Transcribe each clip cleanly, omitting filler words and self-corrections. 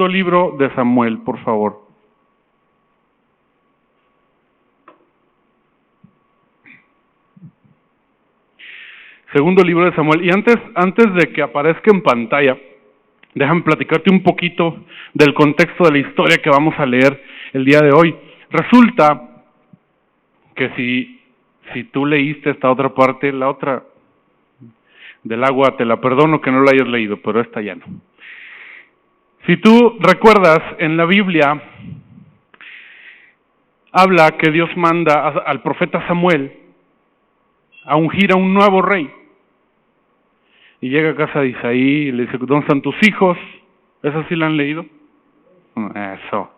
segundo libro de Samuel, por favor. Segundo libro de Samuel. Y antes de que aparezca en pantalla, déjame platicarte un poquito del contexto de la historia que vamos a leer el día de hoy. Resulta que si tú leíste esta otra parte, la otra del agua, te la perdono que no la hayas leído, pero esta ya no. Si tú recuerdas, en la Biblia habla que Dios manda al profeta Samuel a ungir a un nuevo rey. Y llega a casa de Isaí y le dice, ¿dónde están tus hijos? ¿Esa sí la han leído? Eso.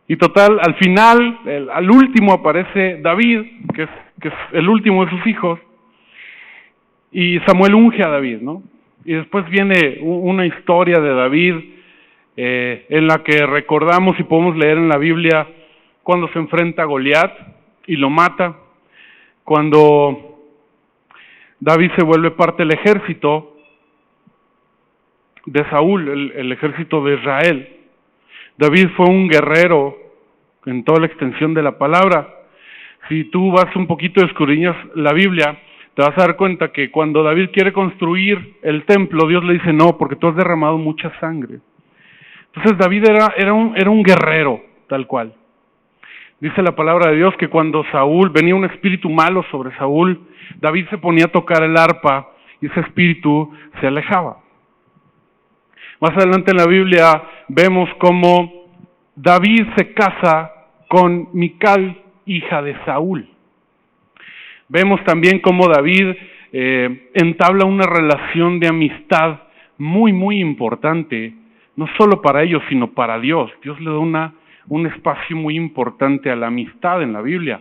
Y total, al final, al último aparece David, que es el último de sus hijos, y Samuel unge a David, ¿no? Y después viene una historia de David, en la que recordamos y podemos leer en la Biblia cuando se enfrenta a Goliat y lo mata, cuando David se vuelve parte del ejército de Saúl, el ejército de Israel. David fue un guerrero en toda la extensión de la palabra. Si tú vas un poquito y escudriñas la Biblia, te vas a dar cuenta que cuando David quiere construir el templo, Dios le dice, no, porque tú has derramado mucha sangre. Entonces David era un guerrero, tal cual. Dice la palabra de Dios que cuando venía un espíritu malo sobre Saúl, David se ponía a tocar el arpa y ese espíritu se alejaba. Más adelante en la Biblia vemos cómo David se casa con Mical, hija de Saúl. Vemos también cómo David entabla una relación de amistad muy, muy importante, no solo para ellos, sino para Dios. Dios le da un espacio muy importante a la amistad en la Biblia.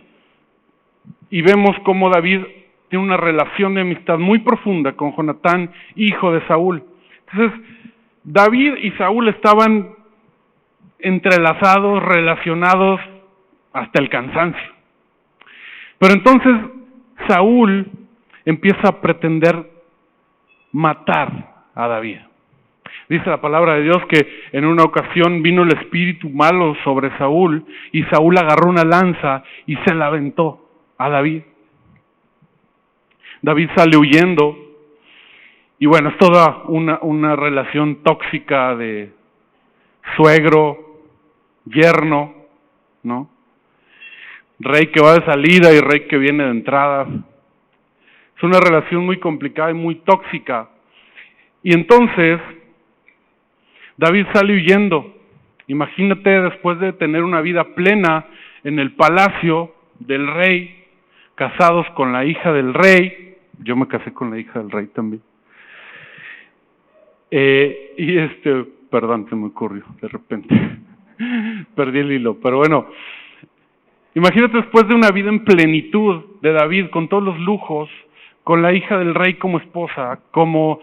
Y vemos cómo David tiene una relación de amistad muy profunda con Jonatán, hijo de Saúl. Entonces, David y Saúl estaban entrelazados, relacionados hasta el cansancio. Pero entonces Saúl empieza a pretender matar a David. Dice la palabra de Dios que en una ocasión vino el espíritu malo sobre Saúl y Saúl agarró una lanza y se la aventó a David. David sale huyendo y bueno, es toda una relación tóxica de suegro, yerno, ¿no? Rey que va de salida y rey que viene de entrada. Es una relación muy complicada y muy tóxica. Y entonces David sale huyendo. Imagínate después de tener una vida plena en el palacio del rey, casados con la hija del rey. Yo me casé con la hija del rey también. Perdón, se me ocurrió de repente. Perdí el hilo, pero bueno. Imagínate después de una vida en plenitud de David, con todos los lujos, con la hija del rey como esposa, con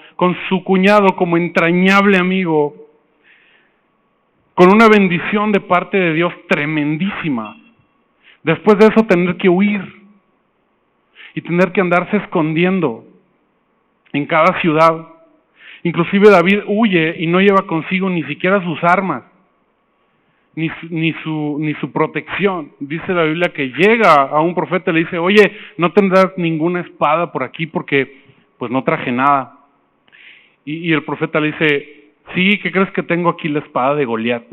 su cuñado como entrañable amigo, con una bendición de parte de Dios tremendísima. Después de eso tener que huir y tener que andarse escondiendo en cada ciudad. Inclusive David huye y no lleva consigo ni siquiera sus armas, ni su protección. Dice la Biblia que llega a un profeta y le dice, oye, no tendrás ninguna espada por aquí porque pues no traje nada. Y el profeta le dice, sí, ¿qué crees que tengo aquí? La espada de Goliat.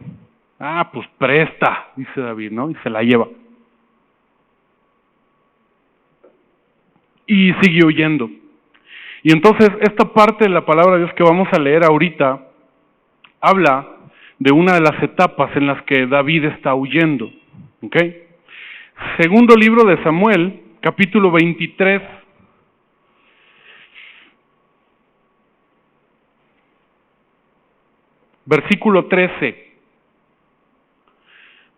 Ah, pues presta, dice David, ¿no? Y se la lleva. Y sigue huyendo. Y entonces esta parte de la palabra de Dios que vamos a leer ahorita habla de una de las etapas en las que David está huyendo. ¿Ok? Segundo libro de Samuel, capítulo 23. Versículo 13.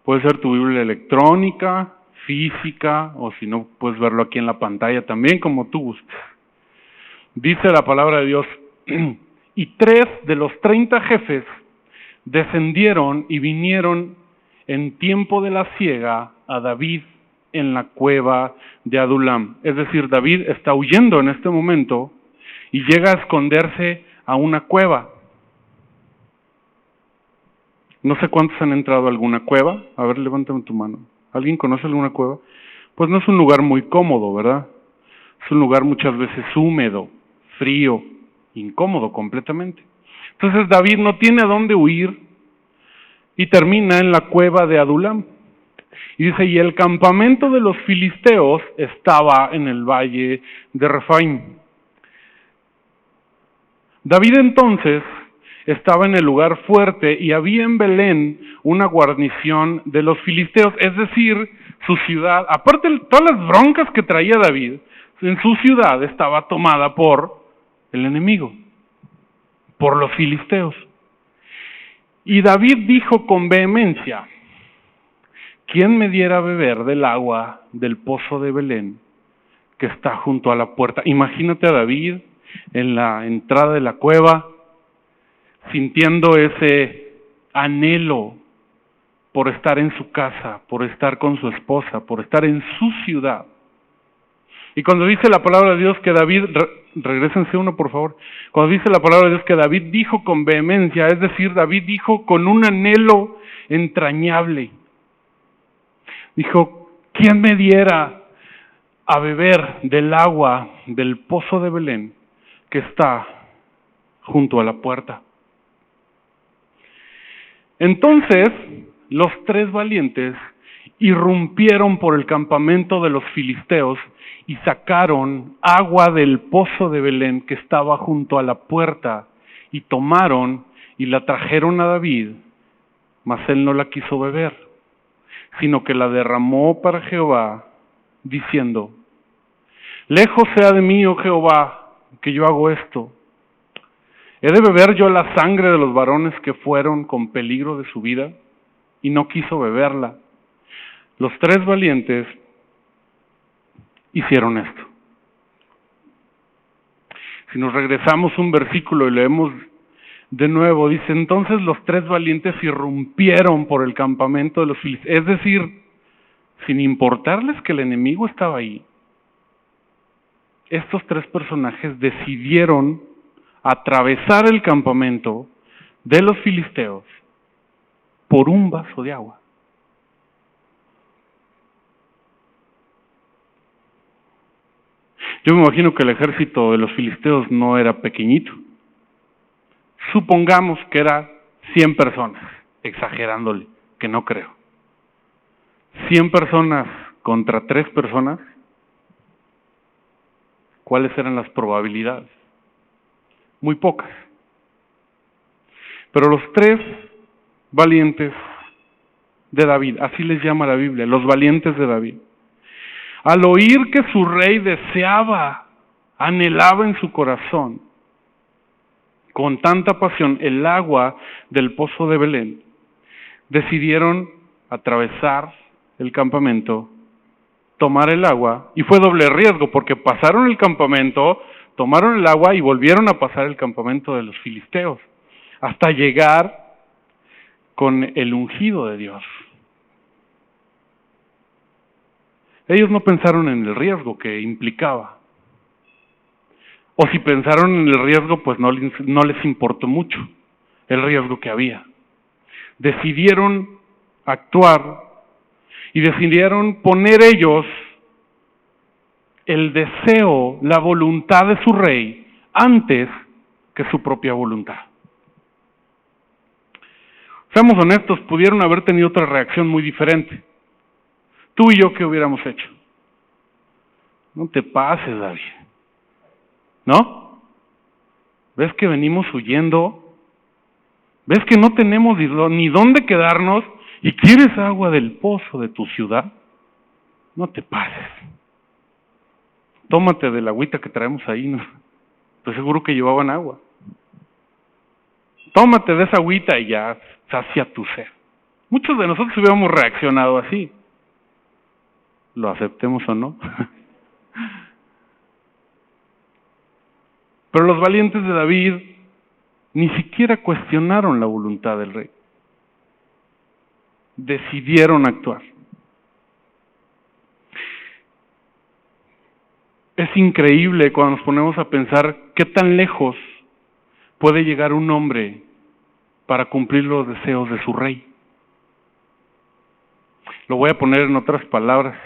Puede ser tu Biblia electrónica, física, o si no, puedes verlo aquí en la pantalla también, como tú gustes. Dice la palabra de Dios, y 3 de los 30 jefes descendieron y vinieron en tiempo de la siega a David en la cueva de Adulam. Es decir, David está huyendo en este momento y llega a esconderse a una cueva. No sé cuántos han entrado a alguna cueva. A ver, levántame tu mano. ¿Alguien conoce alguna cueva? Pues no es un lugar muy cómodo, ¿verdad? Es un lugar muchas veces húmedo, frío, incómodo completamente. Entonces David no tiene a dónde huir y termina en la cueva de Adulam. Y dice, y el campamento de los filisteos estaba en el valle de Refaim. David entonces estaba en el lugar fuerte y había en Belén una guarnición de los filisteos, es decir, su ciudad, aparte de todas las broncas que traía David, en su ciudad estaba tomada por el enemigo, por los filisteos. Y David dijo con vehemencia, ¿quién me diera a beber del agua del pozo de Belén que está junto a la puerta? Imagínate a David en la entrada de la cueva, sintiendo ese anhelo por estar en su casa, por estar con su esposa, por estar en su ciudad. Y cuando dice la palabra de Dios que David, regrésense uno por favor, cuando dice la palabra de Dios que David dijo con vehemencia, es decir, David dijo con un anhelo entrañable. Dijo, ¿quién me diera a beber del agua del pozo de Belén que está junto a la puerta? Entonces, los 3 valientes irrumpieron por el campamento de los filisteos y sacaron agua del pozo de Belén que estaba junto a la puerta, y tomaron y la trajeron a David, mas él no la quiso beber, sino que la derramó para Jehová, diciendo, lejos sea de mí, oh Jehová, que yo hago esto. ¿He de beber yo la sangre de los varones que fueron con peligro de su vida? Y no quiso beberla. Los 3 valientes hicieron esto. Si nos regresamos un versículo y leemos de nuevo, dice, entonces los 3 valientes irrumpieron por el campamento de los filisteos, es decir, sin importarles que el enemigo estaba ahí, estos 3 personajes decidieron atravesar el campamento de los filisteos por un vaso de agua. Yo me imagino que el ejército de los filisteos no era pequeñito. Supongamos que era 100 personas, exagerándole, que no creo. 100 personas contra 3 personas, ¿cuáles eran las probabilidades? Muy pocas. Pero los 3 valientes de David, así les llama la Biblia, los valientes de David, al oír que su rey deseaba, anhelaba en su corazón, con tanta pasión, el agua del pozo de Belén, decidieron atravesar el campamento, tomar el agua, y fue doble riesgo, porque pasaron el campamento, tomaron el agua y volvieron a pasar el campamento de los filisteos, hasta llegar con el ungido de Dios. Ellos no pensaron en el riesgo que implicaba. O si pensaron en el riesgo, pues no les importó mucho el riesgo que había. Decidieron actuar y decidieron poner ellos el deseo, la voluntad de su rey antes que su propia voluntad. Seamos honestos, pudieron haber tenido otra reacción muy diferente. Tú y yo, ¿qué hubiéramos hecho? No te pases, David. ¿No? ¿Ves que venimos huyendo? ¿Ves que no tenemos ni dónde quedarnos y quieres agua del pozo de tu ciudad? No te pases. Tómate de la agüita que traemos ahí, ¿no? Estoy seguro que llevaban agua. Tómate de esa agüita y ya sacia tu sed. Muchos de nosotros hubiéramos reaccionado así. Lo aceptemos o no. Pero los valientes de David ni siquiera cuestionaron la voluntad del rey. Decidieron actuar. Es increíble cuando nos ponemos a pensar qué tan lejos puede llegar un hombre para cumplir los deseos de su rey. Lo voy a poner en otras palabras.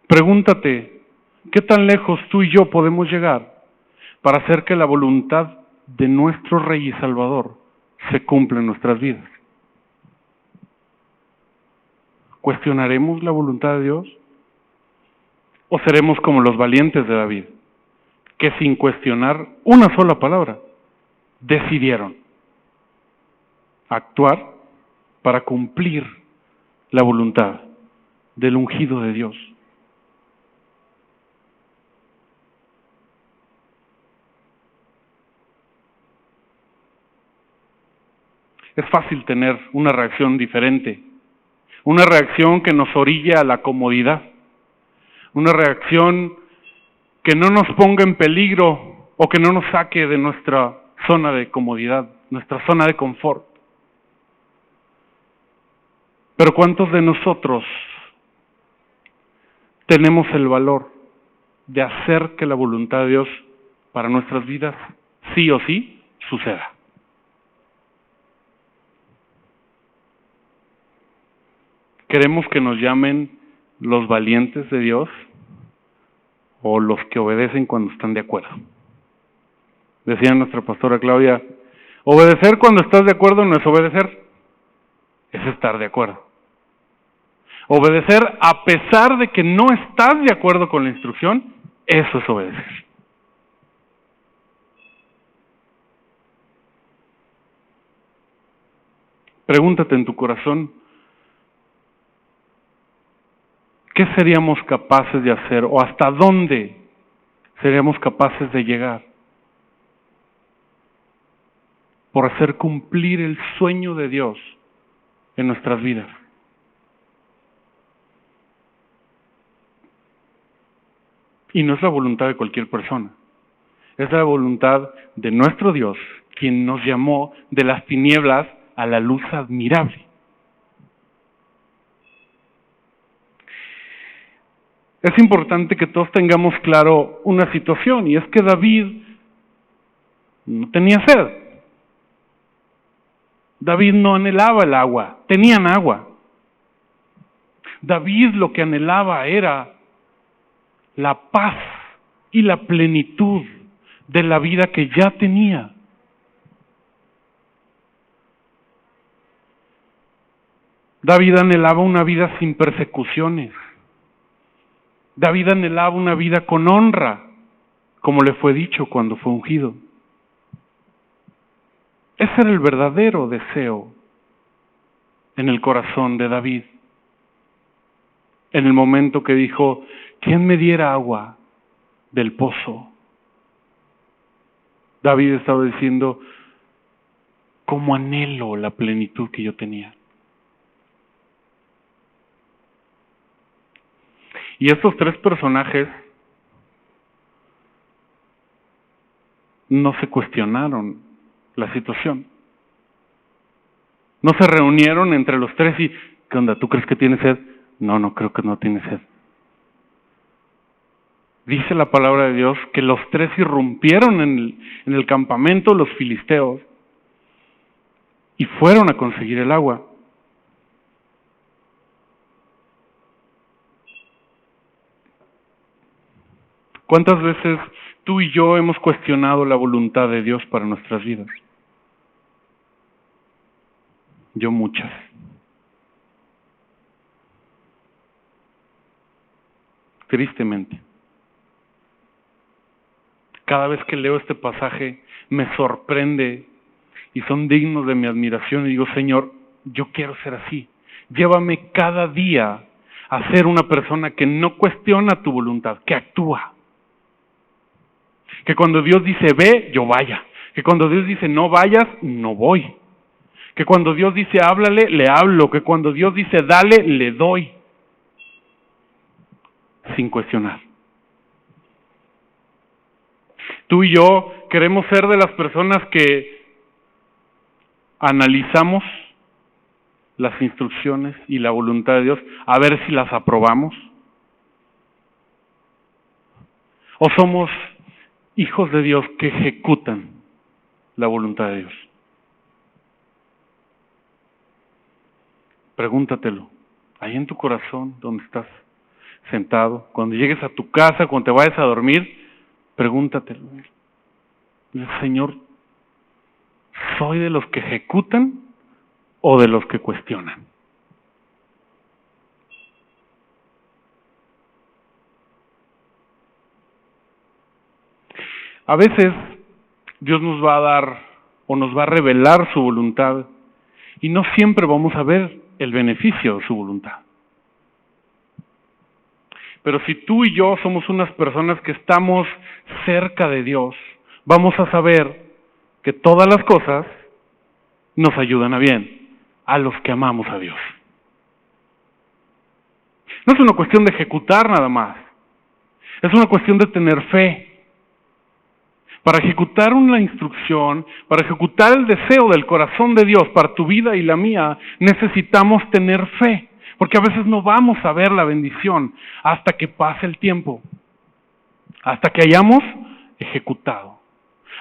Pregúntate, ¿qué tan lejos tú y yo podemos llegar para hacer que la voluntad de nuestro Rey y Salvador se cumpla en nuestras vidas? ¿Cuestionaremos la voluntad de Dios? ¿O seremos como los valientes de David, que sin cuestionar una sola palabra, decidieron actuar para cumplir la voluntad del ungido de Dios? Es fácil tener una reacción diferente, una reacción que nos orilla a la comodidad, una reacción que no nos ponga en peligro o que no nos saque de nuestra zona de comodidad, nuestra zona de confort. Pero ¿cuántos de nosotros tenemos el valor de hacer que la voluntad de Dios para nuestras vidas sí o sí suceda? ¿Queremos que nos llamen los valientes de Dios o los que obedecen cuando están de acuerdo? Decía nuestra pastora Claudia, obedecer cuando estás de acuerdo no es obedecer, es estar de acuerdo. Obedecer a pesar de que no estás de acuerdo con la instrucción, eso es obedecer. Pregúntate en tu corazón, ¿qué seríamos capaces de hacer o hasta dónde seríamos capaces de llegar por hacer cumplir el sueño de Dios en nuestras vidas? Y no es la voluntad de cualquier persona, es la voluntad de nuestro Dios, quien nos llamó de las tinieblas a la luz admirable. Es importante que todos tengamos claro una situación, y es que David no tenía sed. David no anhelaba el agua, tenían agua. David lo que anhelaba era la paz y la plenitud de la vida que ya tenía. David anhelaba una vida sin persecuciones. David anhelaba una vida con honra, como le fue dicho cuando fue ungido. Ese era el verdadero deseo en el corazón de David. En el momento que dijo, ¿quién me diera agua del pozo? David estaba diciendo, ¿cómo anhelo la plenitud que yo tenía? Y estos tres personajes no se cuestionaron la situación. No se reunieron entre los tres y, ¿qué onda? ¿Tú crees que tiene sed? No creo que no tiene sed. Dice la palabra de Dios que los tres irrumpieron en el campamento, los filisteos, y fueron a conseguir el agua. ¿Cuántas veces tú y yo hemos cuestionado la voluntad de Dios para nuestras vidas? Yo muchas. Tristemente. Cada vez que leo este pasaje me sorprende y son dignos de mi admiración y digo, Señor, yo quiero ser así. Llévame cada día a ser una persona que no cuestiona tu voluntad, que actúa. Que cuando Dios dice ve, yo vaya. Que cuando Dios dice no vayas, no voy. Que cuando Dios dice háblale, le hablo. Que cuando Dios dice dale, le doy. Sin cuestionar. Tú y yo queremos ser de las personas que analizamos las instrucciones y la voluntad de Dios a ver si las aprobamos. O somos hijos de Dios que ejecutan la voluntad de Dios? Pregúntatelo, ahí en tu corazón, donde estás sentado, cuando llegues a tu casa, cuando te vayas a dormir, pregúntatelo. Señor, ¿soy de los que ejecutan o de los que cuestionan? A veces Dios nos va a dar o nos va a revelar su voluntad y no siempre vamos a ver el beneficio de su voluntad. Pero si tú y yo somos unas personas que estamos cerca de Dios, vamos a saber que todas las cosas nos ayudan a bien, a los que amamos a Dios. No es una cuestión de ejecutar nada más, es una cuestión de tener fe. Para ejecutar una instrucción, para ejecutar el deseo del corazón de Dios para tu vida y la mía, necesitamos tener fe, porque a veces no vamos a ver la bendición hasta que pase el tiempo, hasta que hayamos ejecutado,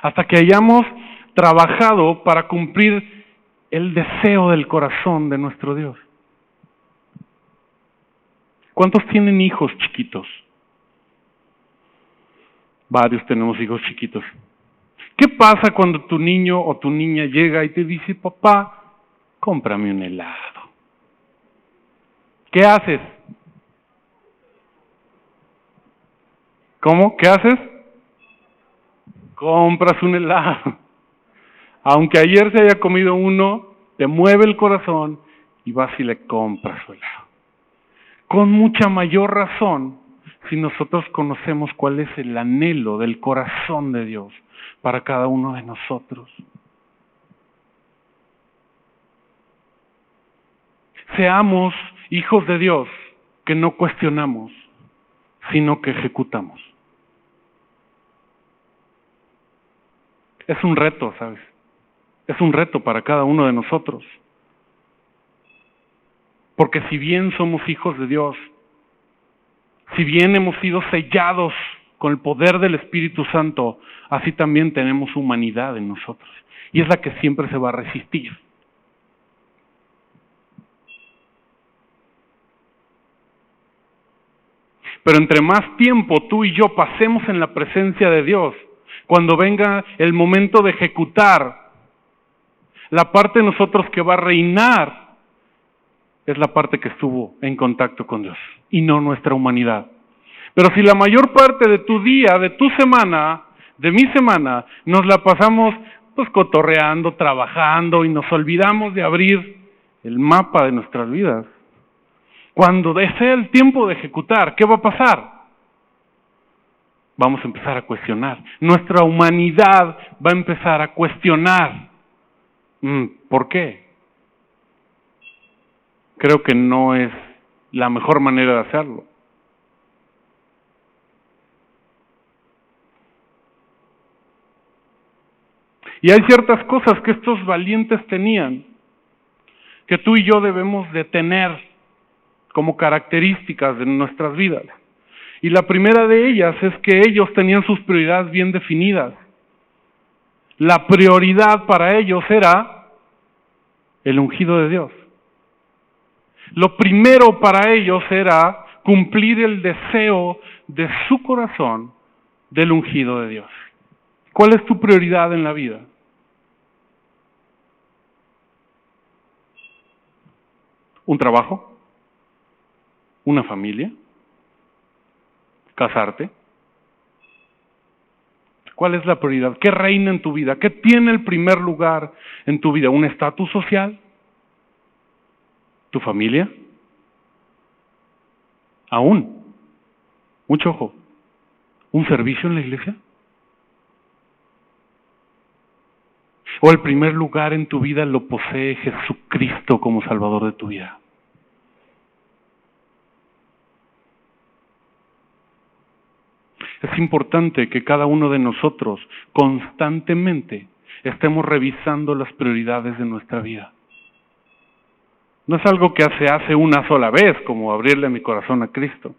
hasta que hayamos trabajado para cumplir el deseo del corazón de nuestro Dios. ¿Cuántos tienen hijos chiquitos? Varios tenemos hijos chiquitos. ¿Qué pasa cuando tu niño o tu niña llega y te dice, papá, cómprame un helado? ¿Qué haces? ¿Cómo? ¿Qué haces? Compras un helado. Aunque ayer se haya comido uno, te mueve el corazón y vas y le compras su helado. Con mucha mayor razón, si nosotros conocemos cuál es el anhelo del corazón de Dios para cada uno de nosotros. Seamos hijos de Dios que no cuestionamos, sino que ejecutamos. Es un reto, ¿sabes? Es un reto para cada uno de nosotros. Porque si bien somos hijos de Dios, si bien hemos sido sellados con el poder del Espíritu Santo, así también tenemos humanidad en nosotros. Y es la que siempre se va a resistir. Pero entre más tiempo tú y yo pasemos en la presencia de Dios, cuando venga el momento de ejecutar, la parte de nosotros que va a reinar es la parte que estuvo en contacto con Dios y no nuestra humanidad. Pero si la mayor parte de tu día, de tu semana, de mi semana, nos la pasamos pues cotorreando, trabajando y nos olvidamos de abrir el mapa de nuestras vidas, cuando sea el tiempo de ejecutar, ¿qué va a pasar? Vamos a empezar a cuestionar. Nuestra humanidad va a empezar a cuestionar. ¿Por qué? Creo que no es la mejor manera de hacerlo. Y hay ciertas cosas que estos valientes tenían, que tú y yo debemos de tener como características de nuestras vidas. Y la primera de ellas es que ellos tenían sus prioridades bien definidas. La prioridad para ellos era el ungido de Dios. Lo primero para ellos era cumplir el deseo de su corazón del ungido de Dios. ¿Cuál es tu prioridad en la vida? ¿Un trabajo? ¿Una familia? ¿Casarte? ¿Cuál es la prioridad? ¿Qué reina en tu vida? ¿Qué tiene el primer lugar en tu vida? ¿Un estatus social? ¿Tu familia? Aún, mucho ojo, ¿un servicio en la iglesia? ¿O el primer lugar en tu vida lo posee Jesucristo como Salvador de tu vida? Es importante que cada uno de nosotros constantemente estemos revisando las prioridades de nuestra vida. No es algo que se hace una sola vez, como abrirle mi corazón a Cristo.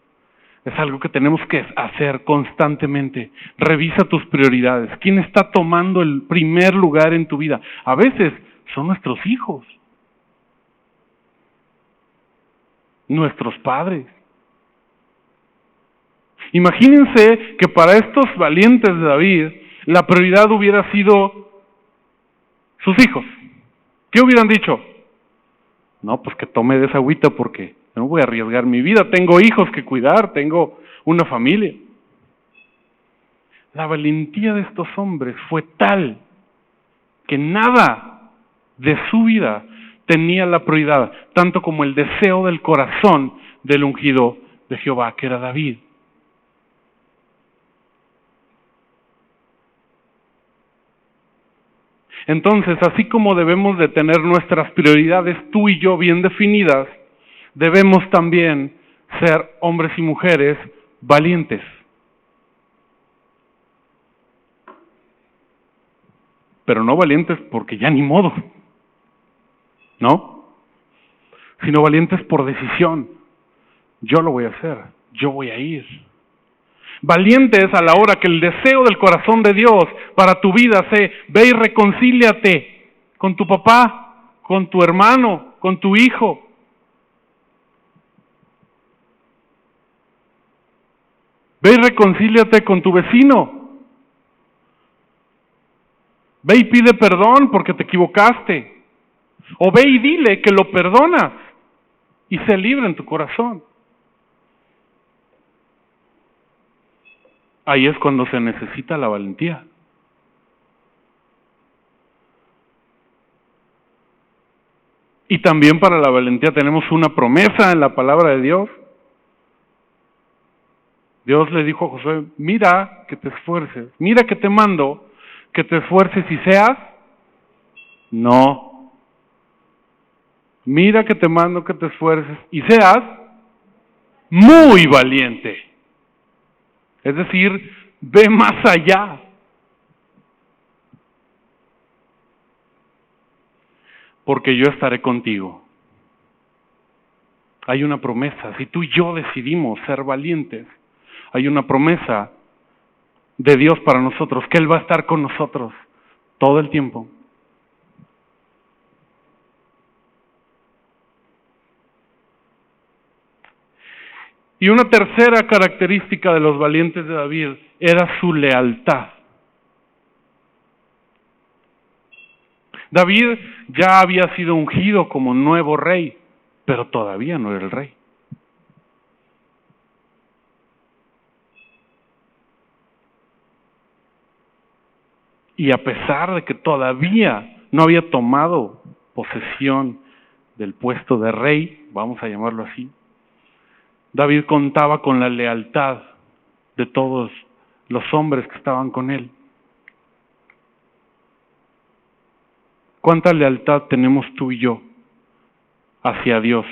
Es algo que tenemos que hacer constantemente. Revisa tus prioridades. ¿Quién está tomando el primer lugar en tu vida? A veces son nuestros hijos, nuestros padres. Imagínense que para estos valientes de David, la prioridad hubiera sido sus hijos. ¿Qué hubieran dicho? No, pues que tome de esa agüita porque no voy a arriesgar mi vida. Tengo hijos que cuidar, tengo una familia. La valentía de estos hombres fue tal que nada de su vida tenía la prioridad, tanto como el deseo del corazón del ungido de Jehová, que era David. Entonces, así como debemos de tener nuestras prioridades tú y yo bien definidas, debemos también ser hombres y mujeres valientes. Pero no valientes porque ya ni modo, ¿no? Sino valientes por decisión. Yo lo voy a hacer, yo voy a ir. Valientes a la hora que el deseo del corazón de Dios para tu vida sea: ve y reconcíliate con tu papá, con tu hermano, con tu hijo. Ve y reconcíliate con tu vecino. Ve y pide perdón porque te equivocaste. O ve y dile que lo perdonas y sé libre en tu corazón. Ahí es cuando se necesita la valentía. Y también para la valentía tenemos una promesa en la palabra de Dios. Dios le dijo a Josué: mira que te esfuerces, mira que te mando que te esfuerces y seas. No. Mira que te mando que te esfuerces y seas muy valiente. Es decir, ve más allá. Porque yo estaré contigo. Hay una promesa. Si tú y yo decidimos ser valientes, hay una promesa de Dios para nosotros, que Él va a estar con nosotros todo el tiempo. Y una tercera característica de los valientes de David era su lealtad. David ya había sido ungido como nuevo rey, pero todavía no era el rey. Y a pesar de que todavía no había tomado posesión del puesto de rey, vamos a llamarlo así, David contaba con la lealtad de todos los hombres que estaban con él. ¿Cuánta lealtad tenemos tú y yo hacia Dios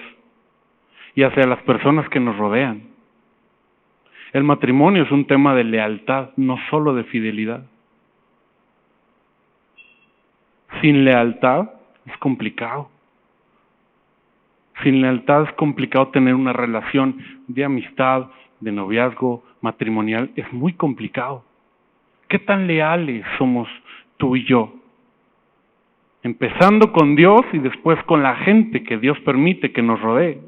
y hacia las personas que nos rodean? El matrimonio es un tema de lealtad, no solo de fidelidad. Sin lealtad es complicado. Sin lealtad es complicado tener una relación de amistad, de noviazgo, matrimonial. Es muy complicado. ¿Qué tan leales somos tú y yo? Empezando con Dios y después con la gente que Dios permite que nos rodee.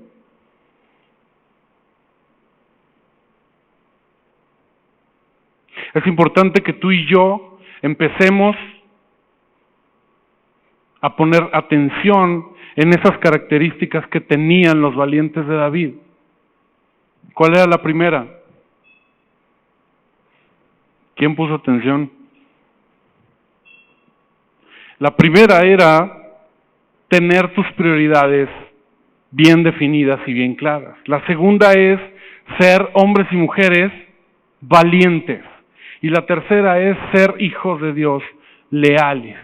Es importante que tú y yo empecemos a poner atención en esas características que tenían los valientes de David. ¿Cuál era la primera? ¿Quién puso atención? La primera era tener tus prioridades bien definidas y bien claras. La segunda es ser hombres y mujeres valientes. Y la tercera es ser hijos de Dios leales.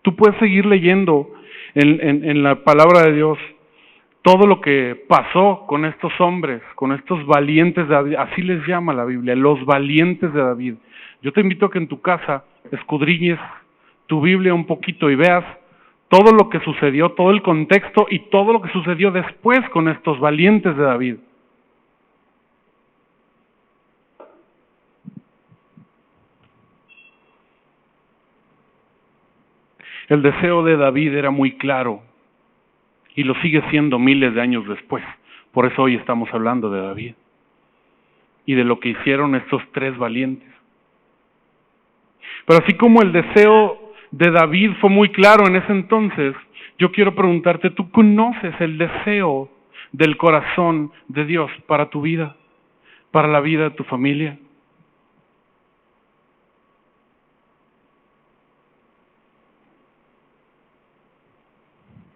Tú puedes seguir leyendo en la palabra de Dios todo lo que pasó con estos hombres, con estos valientes de David. Así les llama la Biblia, los valientes de David. Yo te invito a que en tu casa escudriñes tu Biblia un poquito y veas todo lo que sucedió, todo el contexto y todo lo que sucedió después con estos valientes de David. El deseo de David era muy claro y lo sigue siendo miles de años después. Por eso hoy estamos hablando de David y de lo que hicieron estos 3 valientes. Pero así como el deseo de David fue muy claro en ese entonces, yo quiero preguntarte, ¿tú conoces el deseo del corazón de Dios para tu vida, para la vida de tu familia?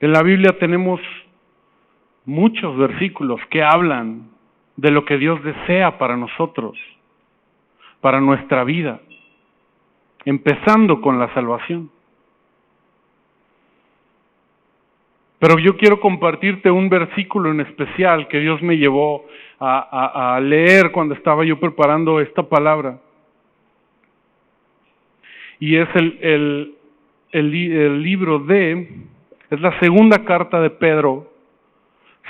En la Biblia tenemos muchos versículos que hablan de lo que Dios desea para nosotros, para nuestra vida, empezando con la salvación. Pero yo quiero compartirte un versículo en especial que Dios me llevó a leer cuando estaba yo preparando esta palabra. Y es el libro es la segunda carta de Pedro.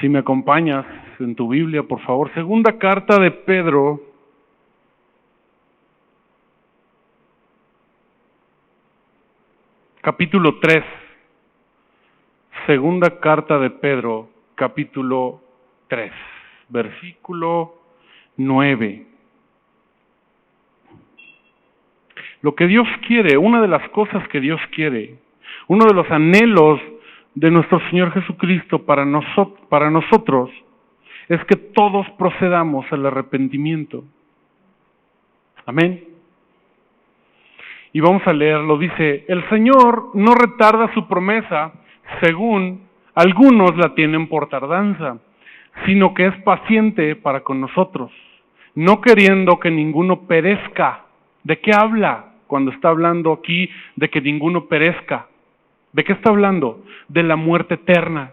Si me acompañas en tu Biblia, por favor. Segunda carta de Pedro, capítulo 3. Segunda carta de Pedro, capítulo 3, versículo 9. Lo que Dios quiere, una de las cosas que Dios quiere, uno de los anhelos de nuestro Señor Jesucristo para nosotros, es que todos procedamos al arrepentimiento. Amén. Y vamos a leerlo, dice, el Señor no retarda su promesa, según algunos la tienen por tardanza, sino que es paciente para con nosotros, no queriendo que ninguno perezca. ¿De qué habla cuando está hablando aquí de que ninguno perezca? ¿De qué está hablando? De la muerte eterna.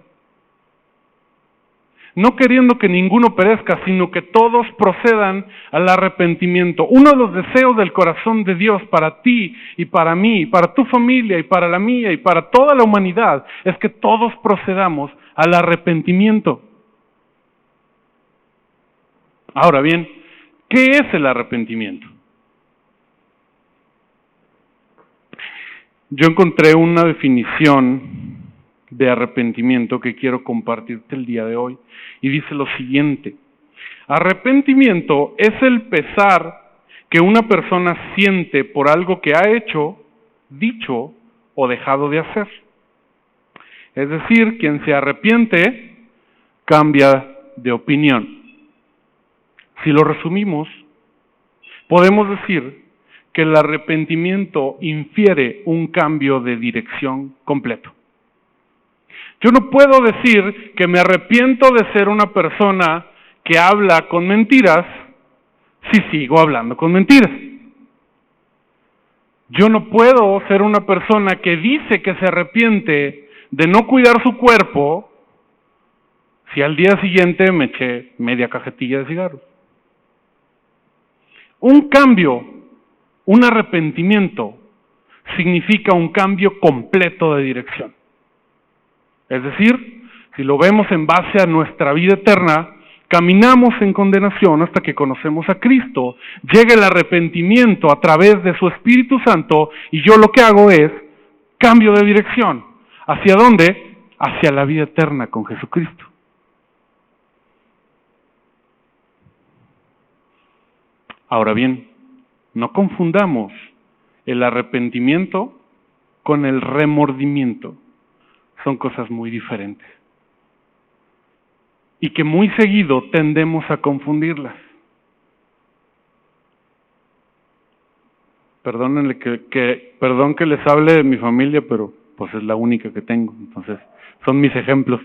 No queriendo que ninguno perezca, sino que todos procedan al arrepentimiento. Uno de los deseos del corazón de Dios para ti y para mí, para tu familia y para la mía y para toda la humanidad, es que todos procedamos al arrepentimiento. Ahora bien, ¿qué es el arrepentimiento? Yo encontré una definición de arrepentimiento que quiero compartirte el día de hoy, y dice lo siguiente: arrepentimiento es el pesar que una persona siente por algo que ha hecho, dicho o dejado de hacer. Es decir, quien se arrepiente cambia de opinión. Si lo resumimos, podemos decir que el arrepentimiento infiere un cambio de dirección completo. Yo no puedo decir que me arrepiento de ser una persona que habla con mentiras si sigo hablando con mentiras. Yo no puedo ser una persona que dice que se arrepiente de no cuidar su cuerpo si al día siguiente me eché media cajetilla de cigarros. Un cambio, un arrepentimiento, significa un cambio completo de dirección. Es decir, si lo vemos en base a nuestra vida eterna, caminamos en condenación hasta que conocemos a Cristo. Llega el arrepentimiento a través de su Espíritu Santo y yo lo que hago es cambio de dirección. ¿Hacia dónde? Hacia la vida eterna con Jesucristo. Ahora bien, no confundamos el arrepentimiento con el remordimiento. Son cosas muy diferentes. Y que muy seguido tendemos a confundirlas. Perdónenle perdón que les hable de mi familia, pero pues es la única que tengo. Entonces, son mis ejemplos.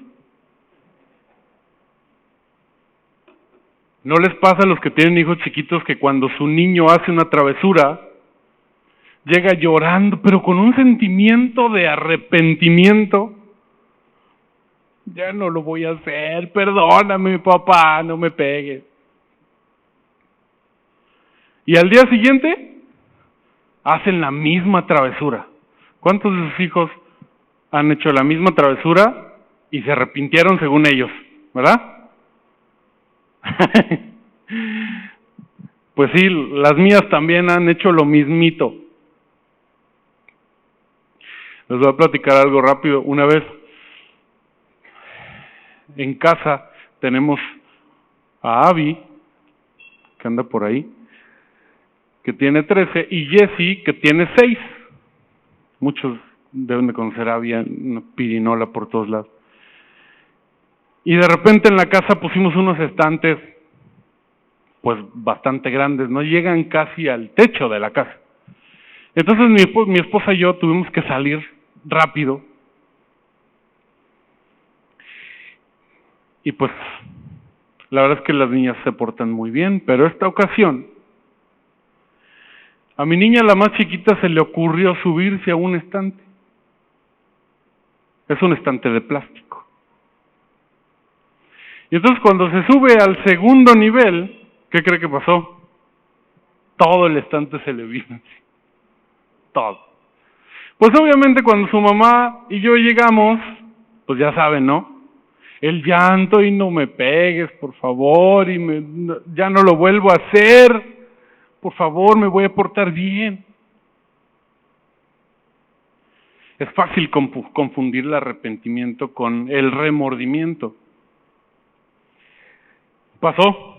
¿No les pasa a los que tienen hijos chiquitos que cuando su niño hace una travesura, llega llorando, pero con un sentimiento de arrepentimiento? Ya no lo voy a hacer, perdóname papá, no me pegues. Y al día siguiente, hacen la misma travesura. ¿Cuántos de sus hijos han hecho la misma travesura y se arrepintieron según ellos? ¿Verdad? Pues sí, las mías también han hecho lo mismito. Les voy a platicar algo rápido. Una vez en casa tenemos a Abby, que anda por ahí, que tiene 13, y Jessie, que tiene 6. Muchos deben de conocer a Abby, una pirinola por todos lados. Y de repente en la casa pusimos unos estantes, pues bastante grandes, no llegan casi al techo de la casa. Entonces mi esposa y yo tuvimos que salir rápido. Y pues la verdad es que las niñas se portan muy bien, pero esta ocasión a mi niña, la más chiquita, se le ocurrió subirse a un estante. Es un estante de plástico. Y entonces cuando se sube al segundo nivel, ¿qué cree que pasó? Todo el estante se le vino. Todo. Pues obviamente cuando su mamá y yo llegamos, pues ya saben, ¿no? El llanto y no me pegues, por favor, y ya no lo vuelvo a hacer. Por favor, me voy a portar bien. Es fácil confundir el arrepentimiento con el remordimiento. Pasó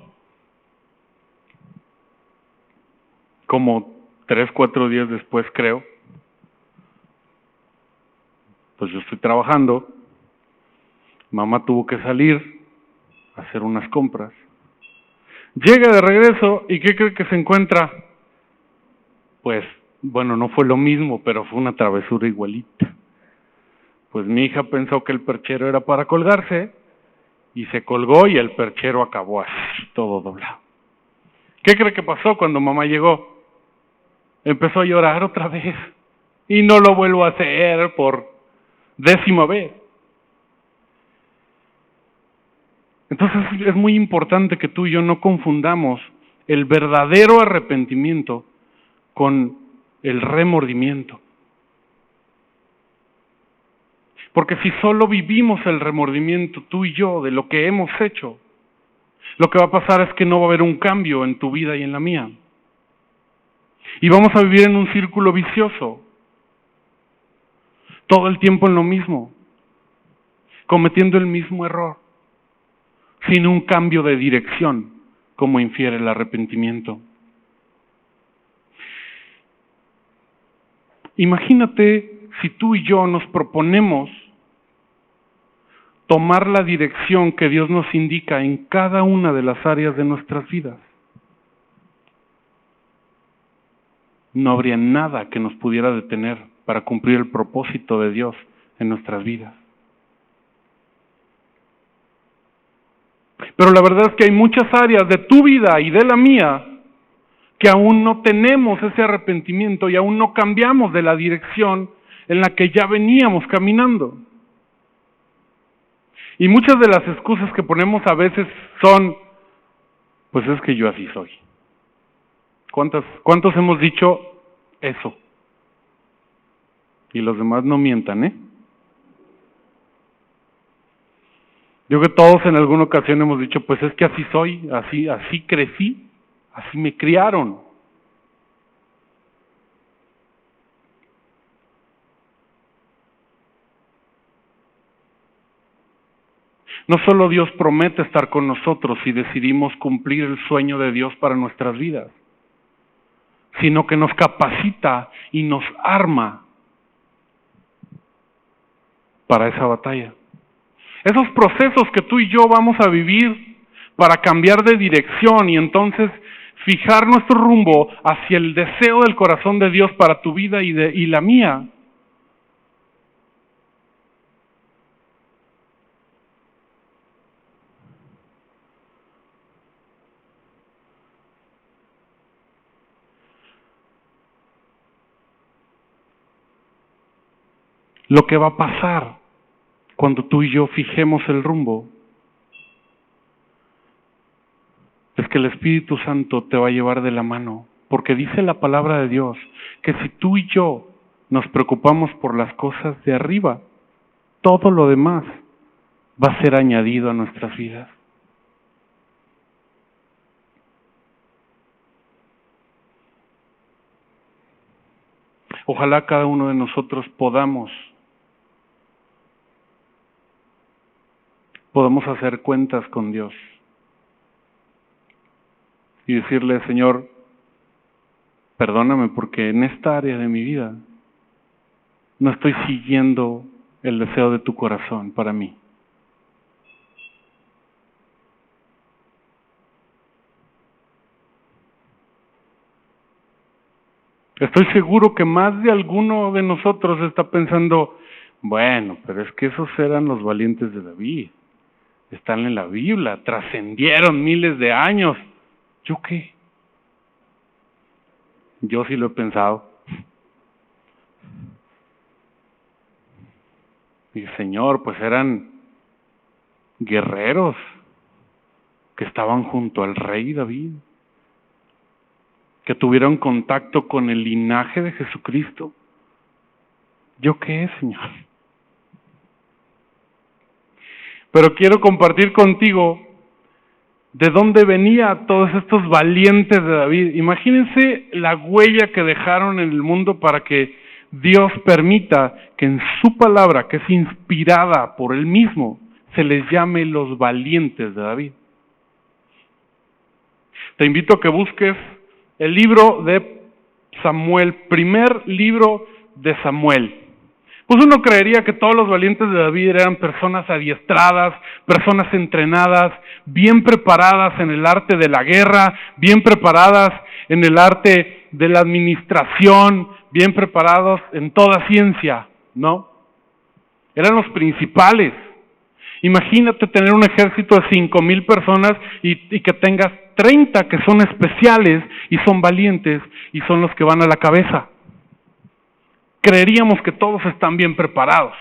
como 3, 4 días después, creo. Pues yo estoy trabajando. Mamá tuvo que salir a hacer unas compras. Llega de regreso y ¿qué cree que se encuentra? Pues, bueno, no fue lo mismo, pero fue una travesura igualita. Pues mi hija pensó que el perchero era para colgarse y se colgó y el perchero acabó así, todo doblado. ¿Qué cree que pasó cuando mamá llegó? Empezó a llorar otra vez y no lo vuelvo a hacer por 10ª vez. Entonces es muy importante que tú y yo no confundamos el verdadero arrepentimiento con el remordimiento. Porque si solo vivimos el remordimiento tú y yo de lo que hemos hecho, lo que va a pasar es que no va a haber un cambio en tu vida y en la mía. Y vamos a vivir en un círculo vicioso, todo el tiempo en lo mismo, cometiendo el mismo error, sin un cambio de dirección, como infiere el arrepentimiento. Imagínate si tú y yo nos proponemos tomar la dirección que Dios nos indica en cada una de las áreas de nuestras vidas. No habría nada que nos pudiera detener para cumplir el propósito de Dios en nuestras vidas. Pero la verdad es que hay muchas áreas de tu vida y de la mía que aún no tenemos ese arrepentimiento y aún no cambiamos de la dirección en la que ya veníamos caminando. Y muchas de las excusas que ponemos a veces son, pues es que yo así soy. ¿Cuántos hemos dicho eso? Y los demás no mientan, ¿eh? Yo creo que todos en alguna ocasión hemos dicho, pues es que así soy, así crecí, así me criaron. No solo Dios promete estar con nosotros si decidimos cumplir el sueño de Dios para nuestras vidas, sino que nos capacita y nos arma para esa batalla. Esos procesos que tú y yo vamos a vivir para cambiar de dirección y entonces fijar nuestro rumbo hacia el deseo del corazón de Dios para tu vida y la mía. Lo que va a pasar cuando tú y yo fijemos el rumbo es que el Espíritu Santo te va a llevar de la mano, porque dice la palabra de Dios que si tú y yo nos preocupamos por las cosas de arriba, todo lo demás va a ser añadido a nuestras vidas. Ojalá cada uno de nosotros podamos hacer cuentas con Dios y decirle, Señor, perdóname porque en esta área de mi vida no estoy siguiendo el deseo de tu corazón para mí. Estoy seguro que más de alguno de nosotros está pensando, bueno, pero es que esos eran los valientes de David. Están en la Biblia, trascendieron miles de años. ¿Yo qué? Yo sí lo he pensado. Y Señor, pues eran guerreros que estaban junto al rey David, que tuvieron contacto con el linaje de Jesucristo. ¿Yo qué, Señor? Pero quiero compartir contigo de dónde venían todos estos valientes de David. Imagínense la huella que dejaron en el mundo para que Dios permita que en su palabra, que es inspirada por Él mismo, se les llame los valientes de David. Te invito a que busques el libro de Samuel, primer libro de Samuel. Pues uno creería que todos los valientes de David eran personas adiestradas, personas entrenadas, bien preparadas en el arte de la guerra, bien preparadas en el arte de la administración, bien preparados en toda ciencia, ¿no? Eran los principales. Imagínate tener un ejército de 5,000 personas y que tengas 30 que son especiales y son valientes y son los que van a la cabeza. Creeríamos que todos están bien preparados.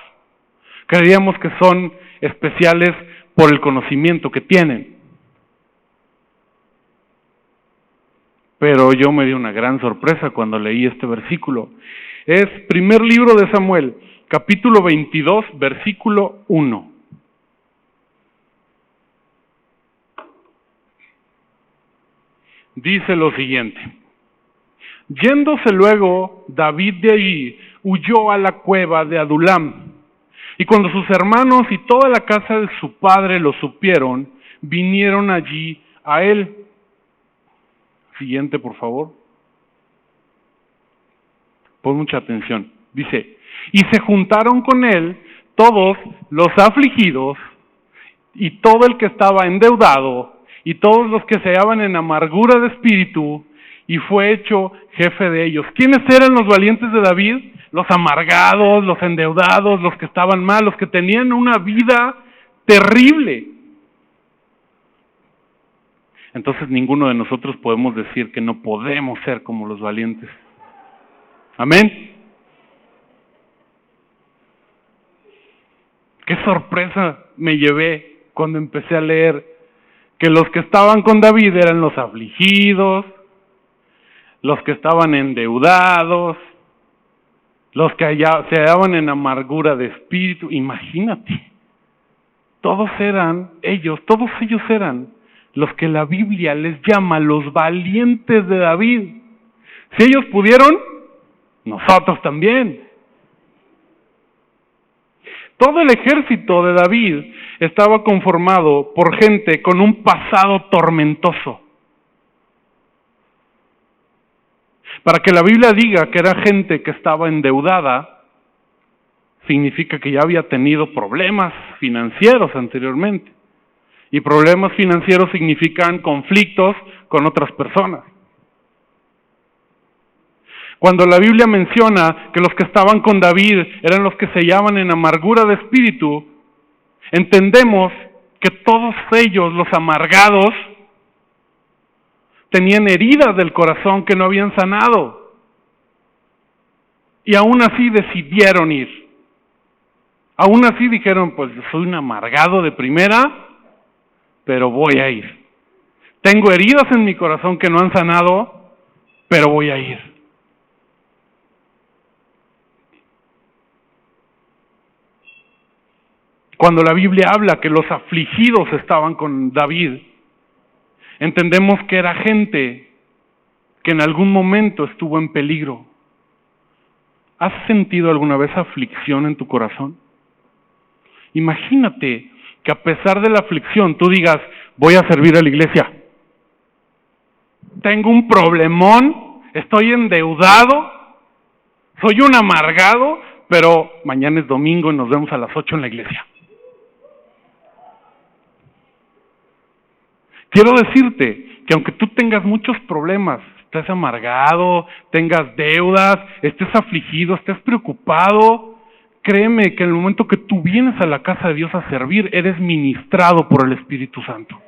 Creeríamos que son especiales por el conocimiento que tienen. Pero yo me di una gran sorpresa cuando leí este versículo. Es primer libro de Samuel, capítulo 22, versículo 1. Dice lo siguiente: yéndose luego David de allí, huyó a la cueva de Adulam. Y cuando sus hermanos y toda la casa de su padre lo supieron, vinieron allí a él. Siguiente, por favor. Pon mucha atención. Dice, y se juntaron con él todos los afligidos y todo el que estaba endeudado y todos los que se hallaban en amargura de espíritu, y fue hecho jefe de ellos. ¿Quiénes eran los valientes de David? Los amargados, los endeudados, los que estaban mal, los que tenían una vida terrible. Entonces ninguno de nosotros podemos decir que no podemos ser como los valientes. Amén. Qué sorpresa me llevé cuando empecé a leer que los que estaban con David eran los afligidos, los que estaban endeudados, los que se hallaban en amargura de espíritu. Imagínate, todos ellos eran los que la Biblia les llama los valientes de David. Si ellos pudieron, nosotros también. Todo el ejército de David estaba conformado por gente con un pasado tormentoso. Para que la Biblia diga que era gente que estaba endeudada, significa que ya había tenido problemas financieros anteriormente. Y problemas financieros significan conflictos con otras personas. Cuando la Biblia menciona que los que estaban con David eran los que se hallaban en amargura de espíritu, entendemos que todos ellos, los amargados, tenían heridas del corazón que no habían sanado. Y aún así decidieron ir. Aún así dijeron, pues yo soy un amargado de primera, pero voy a ir. Tengo heridas en mi corazón que no han sanado, pero voy a ir. Cuando la Biblia habla que los afligidos estaban con David, entendemos que era gente que en algún momento estuvo en peligro. ¿Has sentido alguna vez aflicción en tu corazón? Imagínate que a pesar de la aflicción tú digas, voy a servir a la iglesia. Tengo un problemón, estoy endeudado, soy un amargado, pero mañana es domingo y nos vemos a las 8 en la iglesia. Quiero decirte que aunque tú tengas muchos problemas, estés amargado, tengas deudas, estés afligido, estés preocupado, créeme que en el momento que tú vienes a la casa de Dios a servir, eres ministrado por el Espíritu Santo.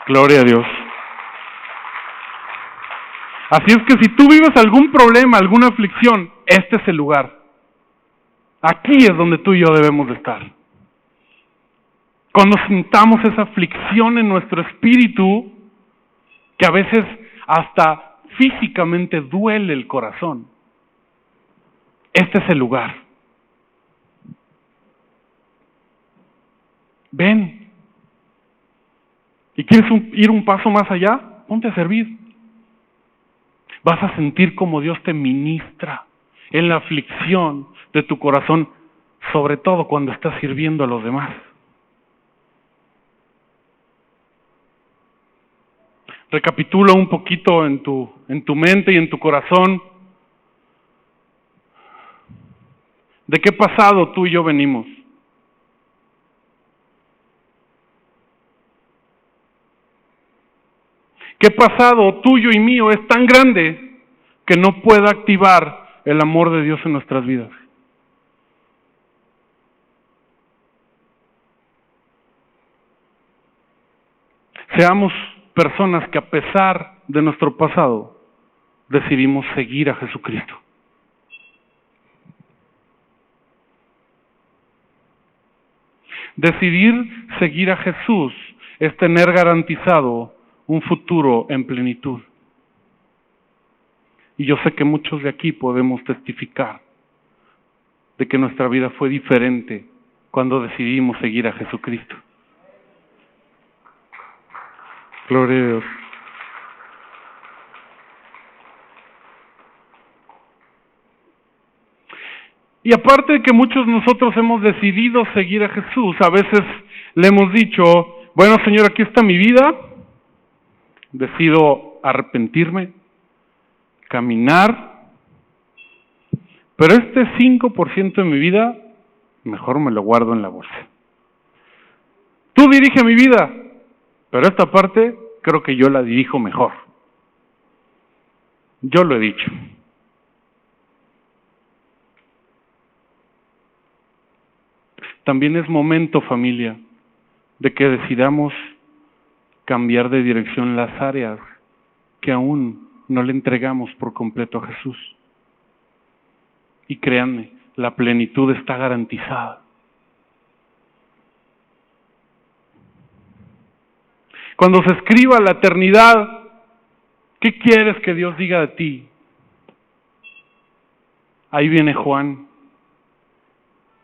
Gloria a Dios. Así es que si tú vives algún problema, alguna aflicción, este es el lugar. Aquí es donde tú y yo debemos de estar. Cuando sintamos esa aflicción en nuestro espíritu, que a veces hasta físicamente duele el corazón, este es el lugar. Ven. ¿Y quieres ir un paso más allá? Ponte a servir. Vas a sentir como Dios te ministra en la aflicción de tu corazón, sobre todo cuando estás sirviendo a los demás. Recapitula un poquito en tu mente y en tu corazón de qué pasado tú y yo venimos. ¿Qué pasado tuyo y mío es tan grande que no pueda activar el amor de Dios en nuestras vidas? Seamos personas que a pesar de nuestro pasado decidimos seguir a Jesucristo. Decidir seguir a Jesús es tener garantizado un futuro en plenitud. Y yo sé que muchos de aquí podemos testificar de que nuestra vida fue diferente cuando decidimos seguir a Jesucristo. Gloria a Dios. Y aparte de que muchos de nosotros hemos decidido seguir a Jesús, a veces le hemos dicho, bueno Señor, aquí está mi vida, decido arrepentirme, caminar, pero este 5% de mi vida, mejor me lo guardo en la bolsa. Tú dirige mi vida, pero esta parte creo que yo la dirijo mejor. Yo lo he dicho. También es momento, familia, de que decidamos cambiar de dirección las áreas que aún no le entregamos por completo a Jesús. Y créanme, la plenitud está garantizada. Cuando se escriba la eternidad, ¿qué quieres que Dios diga de ti? Ahí viene Juan,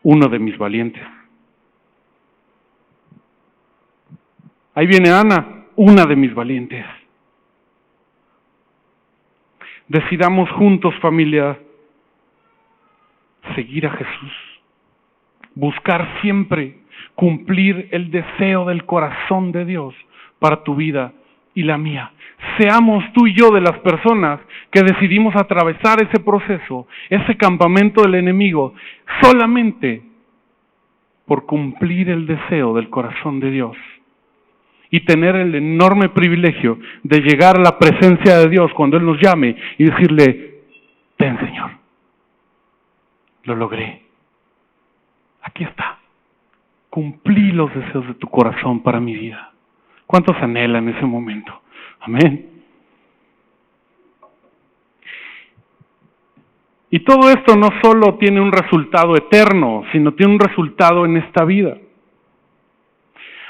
uno de mis valientes. Ahí viene Ana, una de mis valientes. Decidamos juntos, familia, seguir a Jesús. Buscar siempre cumplir el deseo del corazón de Dios para tu vida y la mía. Seamos tú y yo de las personas que decidimos atravesar ese proceso, ese campamento del enemigo, solamente por cumplir el deseo del corazón de Dios y tener el enorme privilegio de llegar a la presencia de Dios cuando Él nos llame y decirle, ten Señor, lo logré, aquí está, cumplí los deseos de tu corazón para mi vida. ¿Cuántos anhelan ese momento? Amén. Y todo esto no solo tiene un resultado eterno, sino tiene un resultado en esta vida.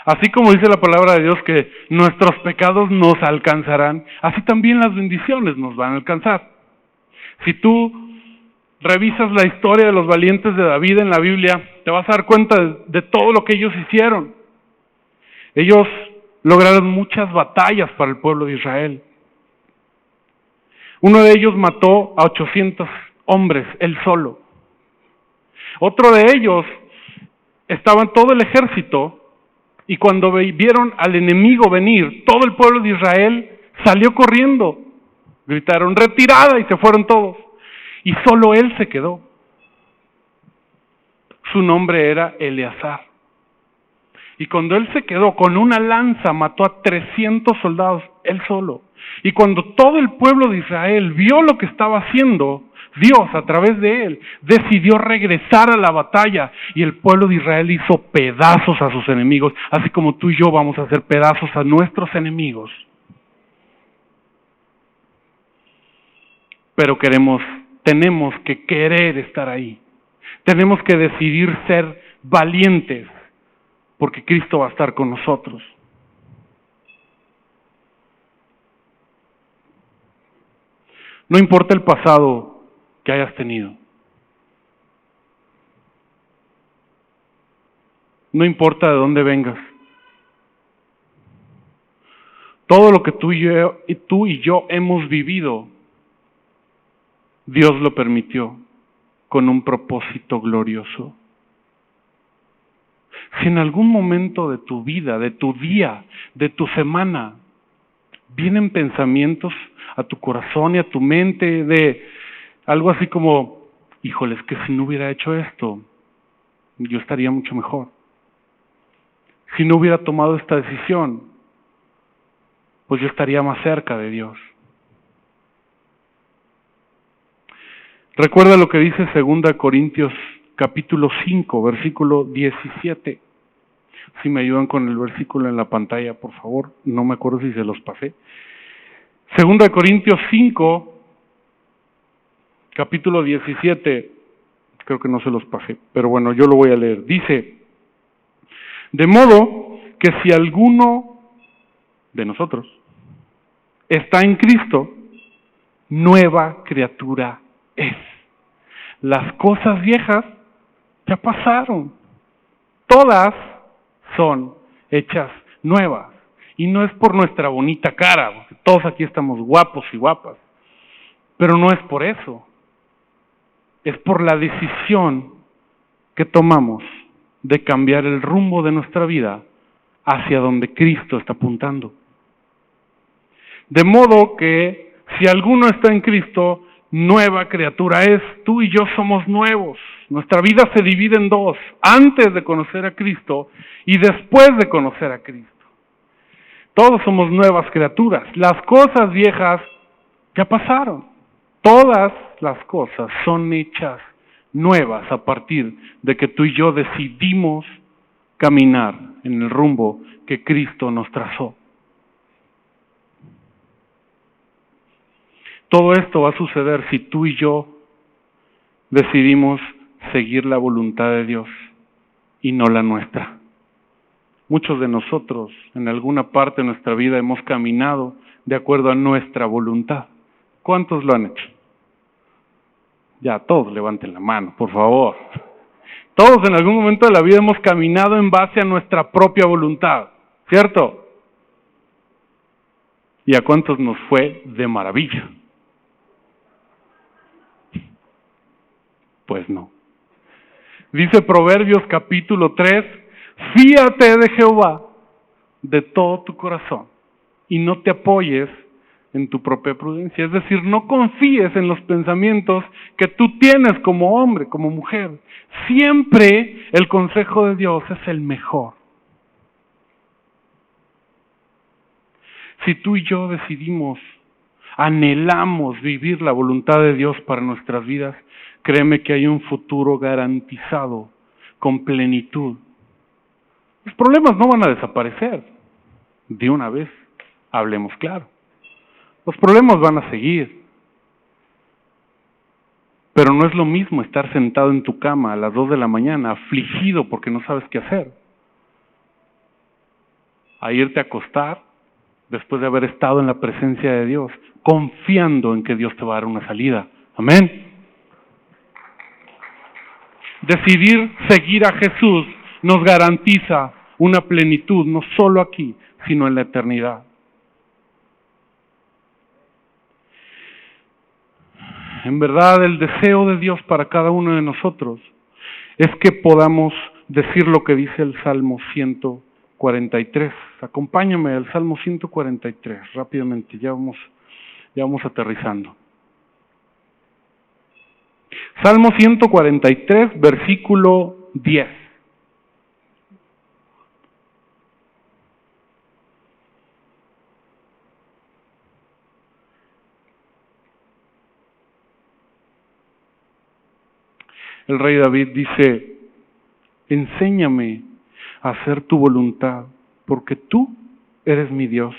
Así como dice la palabra de Dios que nuestros pecados nos alcanzarán, así también las bendiciones nos van a alcanzar. Si tú revisas la historia de los valientes de David en la Biblia, te vas a dar cuenta de todo lo que ellos hicieron. Ellos lograron muchas batallas para el pueblo de Israel. Uno de ellos mató a 800 hombres, él solo. Otro de ellos estaba en todo el ejército y cuando vieron al enemigo venir, todo el pueblo de Israel salió corriendo. Gritaron, retirada, y se fueron todos. Y solo él se quedó. Su nombre era Eleazar. Y cuando él se quedó, con una lanza mató a 300 soldados, él solo. Y cuando todo el pueblo de Israel vio lo que estaba haciendo, Dios a través de él decidió regresar a la batalla y el pueblo de Israel hizo pedazos a sus enemigos, así como tú y yo vamos a hacer pedazos a nuestros enemigos. Pero tenemos que querer estar ahí. Tenemos que decidir ser valientes, porque Cristo va a estar con nosotros. No importa el pasado que hayas tenido. No importa de dónde vengas. Todo lo que tú y yo hemos vivido, Dios lo permitió con un propósito glorioso. Si en algún momento de tu vida, de tu día, de tu semana, vienen pensamientos a tu corazón y a tu mente de algo así como, híjole, es que si no hubiera hecho esto, yo estaría mucho mejor. Si no hubiera tomado esta decisión, pues yo estaría más cerca de Dios. Recuerda lo que dice 2 Corintios capítulo 5, versículo 17. Si me ayudan con el versículo en la pantalla, por favor. No me acuerdo si se los pasé. 2 Corintios 5, capítulo 17. Creo que no se los pasé, pero bueno, yo lo voy a leer. Dice, de modo que si alguno de nosotros está en Cristo, nueva criatura es. Las cosas viejas ya pasaron. Todas son hechas nuevas. Y no es por nuestra bonita cara, porque todos aquí estamos guapos y guapas. Pero no es por eso. Es por la decisión que tomamos de cambiar el rumbo de nuestra vida hacia donde Cristo está apuntando. De modo que si alguno está en Cristo, nueva criatura es. Tú y yo somos nuevos. Nuestra vida se divide en dos, antes de conocer a Cristo y después de conocer a Cristo. Todos somos nuevas criaturas. Las cosas viejas ya pasaron. Todas las cosas son hechas nuevas a partir de que tú y yo decidimos caminar en el rumbo que Cristo nos trazó. Todo esto va a suceder si tú y yo decidimos seguir la voluntad de Dios y no la nuestra. Muchos de nosotros en alguna parte de nuestra vida hemos caminado de acuerdo a nuestra voluntad. ¿Cuántos lo han hecho? Ya, todos levanten la mano, por favor. Todos en algún momento de la vida hemos caminado en base a nuestra propia voluntad, ¿cierto? ¿Y a cuántos nos fue de maravilla? Pues no. Dice Proverbios capítulo 3, fíate de Jehová de todo tu corazón y no te apoyes en tu propia prudencia. Es decir, no confíes en los pensamientos que tú tienes como hombre, como mujer. Siempre el consejo de Dios es el mejor. Si tú y yo decidimos, anhelamos vivir la voluntad de Dios para nuestras vidas, créeme que hay un futuro garantizado, con plenitud. Los problemas no van a desaparecer. De una vez, hablemos claro. Los problemas van a seguir. Pero no es lo mismo estar sentado en tu cama a las 2 de la mañana, afligido porque no sabes qué hacer, a irte a acostar después de haber estado en la presencia de Dios, confiando en que Dios te va a dar una salida. Amén. Decidir seguir a Jesús nos garantiza una plenitud, no solo aquí, sino en la eternidad. En verdad, el deseo de Dios para cada uno de nosotros es que podamos decir lo que dice el Salmo 143. Acompáñame al Salmo 143, rápidamente, ya vamos aterrizando. Salmo 143, versículo 10. El rey David dice: enséñame a hacer tu voluntad, porque tú eres mi Dios.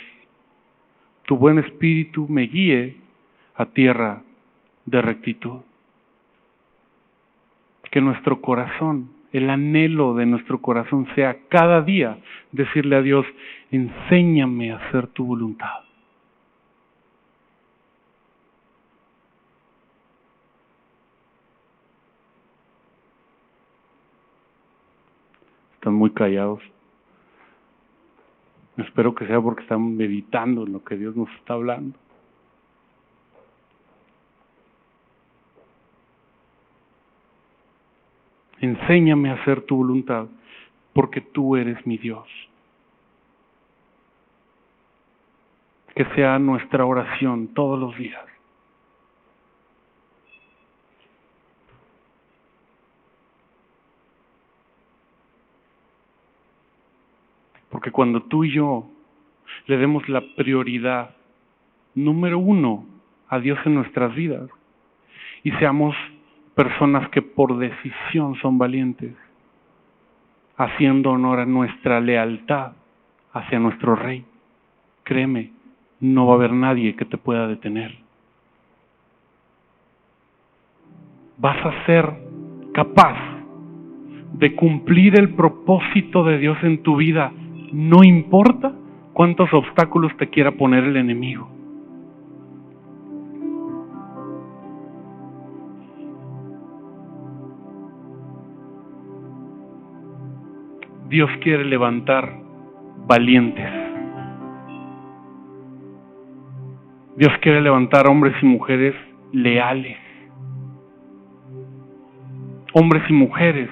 Tu buen espíritu me guíe a tierra de rectitud. Que nuestro corazón, el anhelo de nuestro corazón sea cada día decirle a Dios: enséñame a hacer tu voluntad. Están muy callados. Espero que sea porque están meditando en lo que Dios nos está hablando. Enséñame a hacer tu voluntad, porque tú eres mi Dios. Que sea nuestra oración todos los días. Porque cuando tú y yo le demos la prioridad número 1 a Dios en nuestras vidas y seamos personas que por decisión son valientes, haciendo honor a nuestra lealtad hacia nuestro Rey, créeme, no va a haber nadie que te pueda detener. Vas a ser capaz de cumplir el propósito de Dios en tu vida, no importa cuántos obstáculos te quiera poner el enemigo. Dios quiere levantar valientes. Dios quiere levantar hombres y mujeres leales. Hombres y mujeres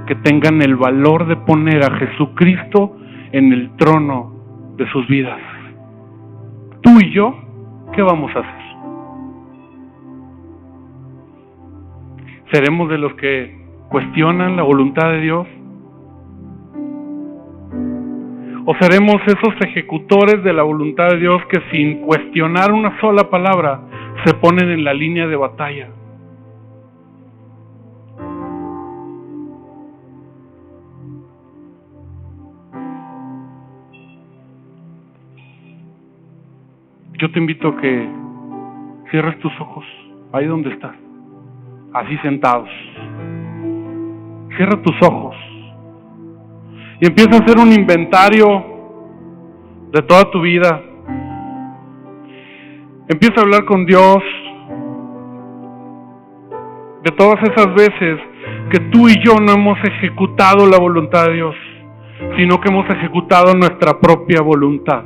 que tengan el valor de poner a Jesucristo en el trono de sus vidas. Tú y yo, ¿qué vamos a hacer? ¿Seremos de los que cuestionan la voluntad de Dios? ¿O seremos esos ejecutores de la voluntad de Dios que sin cuestionar una sola palabra se ponen en la línea de batalla? Yo te invito a que cierres tus ojos, ahí donde estás, así sentados. Cierra tus ojos y empieza a hacer un inventario de toda tu vida. Empieza a hablar con Dios de todas esas veces que tú y yo no hemos ejecutado la voluntad de Dios, sino que hemos ejecutado nuestra propia voluntad.